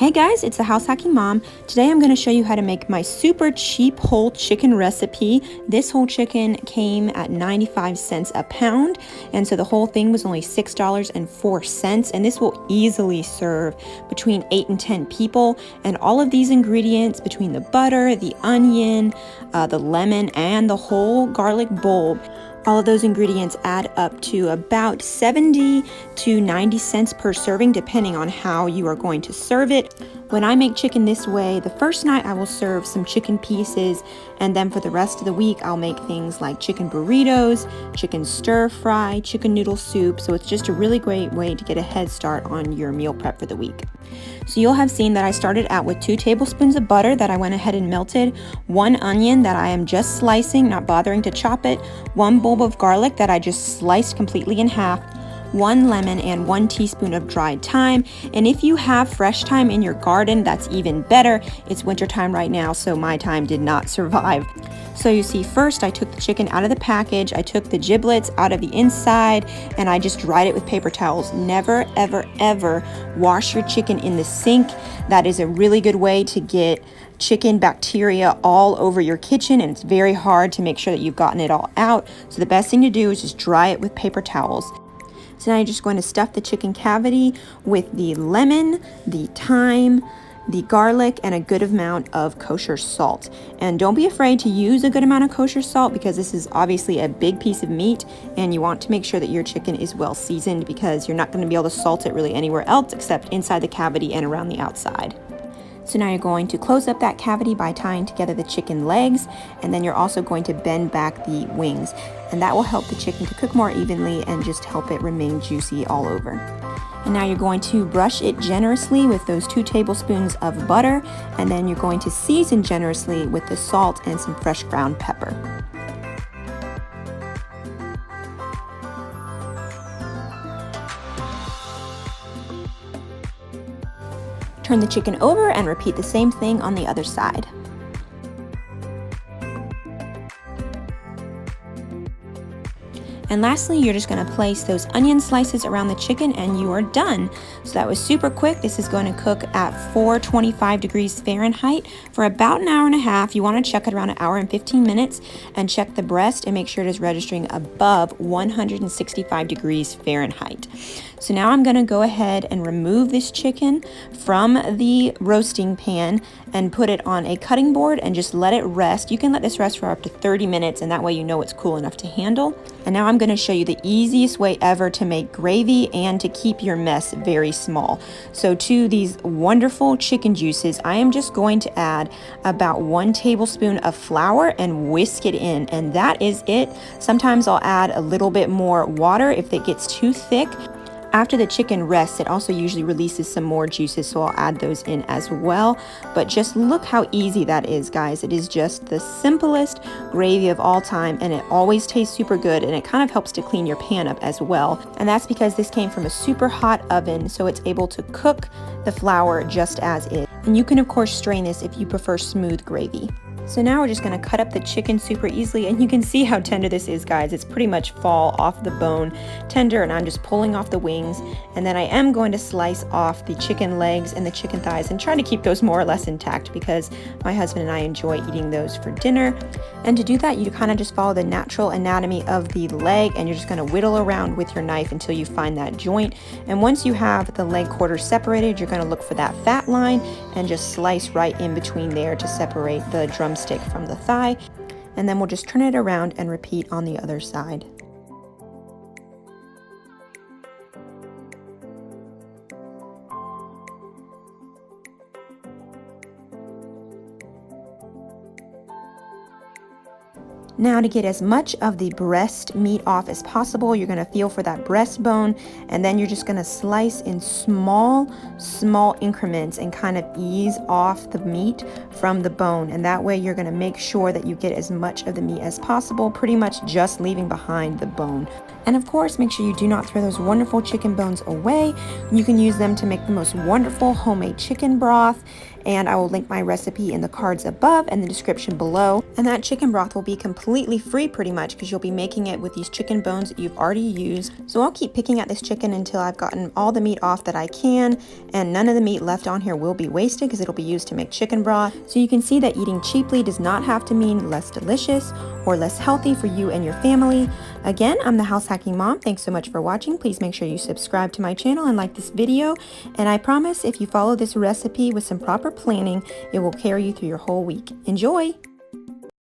Hey guys, it's the House Hacking Mom. Today I'm going to show you how to make my super cheap whole chicken recipe. This whole chicken came at 95 cents a pound, and so the whole thing was only $6.04, and this will easily serve between 8 and 10 people. And all of these ingredients, between the butter, the onion, the lemon, and the whole garlic bulb, all of those ingredients add up to about 70 to 90 cents per serving, depending on how you are going to serve it. When I make chicken this way, the first night I will serve some chicken pieces, and then for the rest of the week I'll make things like chicken burritos, chicken stir fry, chicken noodle soup. So it's just a really great way to get a head start on your meal prep for the week. So you'll have seen that I started out with 2 tablespoons of butter that I went ahead and melted, 1 onion that I am just slicing, not bothering to chop it, 1 bulb of garlic that I just sliced completely in half, 1 lemon, and 1 teaspoon of dried thyme. And if you have fresh thyme in your garden, that's even better. It's winter time right now, so my thyme did not survive. So you see, first I took the chicken out of the package, I took the giblets out of the inside, and I just dried it with paper towels. Never, ever, ever wash your chicken in the sink. That is a really good way to get chicken bacteria all over your kitchen, and it's very hard to make sure that you've gotten it all out. So the best thing to do is just dry it with paper towels. So now you're just going to stuff the chicken cavity with the lemon, the thyme, the garlic, and a good amount of kosher salt. And don't be afraid to use a good amount of kosher salt, because this is obviously a big piece of meat and you want to make sure that your chicken is well seasoned, because you're not going to be able to salt it really anywhere else except inside the cavity and around the outside. So now you're going to close up that cavity by tying together the chicken legs, and then you're also going to bend back the wings, and that will help the chicken to cook more evenly and just help it remain juicy all over. And now you're going to brush it generously with those 2 tablespoons of butter, and then you're going to season generously with the salt and some fresh ground pepper. Turn the chicken over and repeat the same thing on the other side. And lastly, you're just going to place those onion slices around the chicken and you are done. So that was super quick. This is going to cook at 425 degrees Fahrenheit for about an hour and a half. You want to check it around an hour and 15 minutes and check the breast and make sure it is registering above 165 degrees Fahrenheit. So now I'm going to go ahead and remove this chicken from the roasting pan and put it on a cutting board and just let it rest. You can let this rest for up to 30 minutes, and that way you know it's cool enough to handle. And now I'm going to show you the easiest way ever to make gravy and to keep your mess very small. So to these wonderful chicken juices, I am just going to add about 1 tablespoon of flour and whisk it in, and that is it. Sometimes I'll add a little bit more water if it gets too thick. After the chicken rests, it also usually releases some more juices, so I'll add those in as well. But just look how easy that is, guys. It is just the simplest gravy of all time, and it always tastes super good, and it kind of helps to clean your pan up as well. And that's because this came from a super hot oven, so it's able to cook the flour just as is. And you can of course strain this if you prefer smooth gravy. So now we're just going to cut up the chicken super easily, and you can see how tender this is, guys. It's pretty much fall off the bone tender, and I'm just pulling off the wings, and then I am going to slice off the chicken legs and the chicken thighs and try to keep those more or less intact, because my husband and I enjoy eating those for dinner. And to do that, you kind of just follow the natural anatomy of the leg, and you're just going to whittle around with your knife until you find that joint. And once you have the leg quarters separated, you're going to look for that fat line and just slice right in between there to separate the drumstick from the thigh. And then we'll just turn it around and repeat on the other side. Now, to get as much of the breast meat off as possible, you're going to feel for that breastbone, and then you're just going to slice in small increments and kind of ease off the meat from the bone. And that way you're going to make sure that you get as much of the meat as possible, pretty much just leaving behind the bone. And of course, make sure you do not throw those wonderful chicken bones away. You can use them to make the most wonderful homemade chicken broth. and I will link my recipe in the cards above and the description below. And that chicken broth will be completely free pretty much because you'll be making it with these chicken bones that you've already used. So I'll keep picking at this chicken until I've gotten all the meat off that I can, and none of the meat left on here will be wasted because it'll be used to make chicken broth. So you can see that eating cheaply does not have to mean less delicious or less healthy for you and your family. Again, I'm the House Hacking Mom. Thanks so much for watching. Please make sure you subscribe to my channel and like this video. And I promise if you follow this recipe with some proper planning, it will carry you through your whole week. Enjoy!